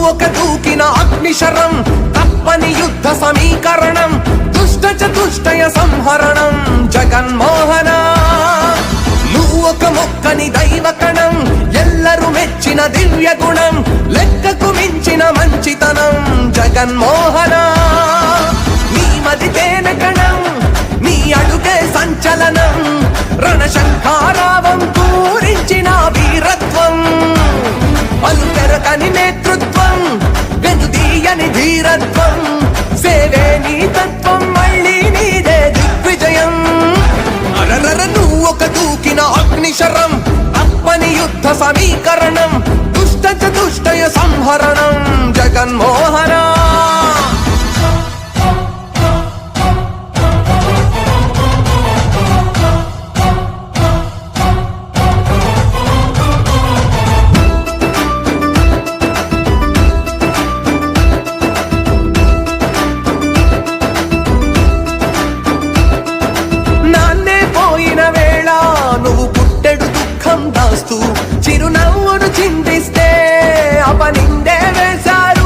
ఒక దూకిన అగ్నిశరం తప్పని యుద్ధ సమీకరణం దుష్ట చతుష్టయ సంహరణం జగన్మోహన నువ్వు ఒక మొక్కని దైవకణం ఎల్లరూ మెచ్చిన దివ్య గుణం లెక్కకు మించిన మంచితనం జగన్మోహన నీ మది తేనె కణం నీ అడుగే సంచలనం రణశంఖారావం పూరించిన వీరత్వం పలుకెరకని నేతృత్వం వెనుదీయని ధీరత్వం సేవే నీ తత్వం మళ్ళీ నీదే దిగ్విజయం అరరర నువ్వు ఒక దూకిన అగ్నిశరం తప్పని యుద్ధ సమీకరణం దుష్ట చతుష్టయ సంహరణం జగన్మోహన చిరునవ్వును చిందిస్తే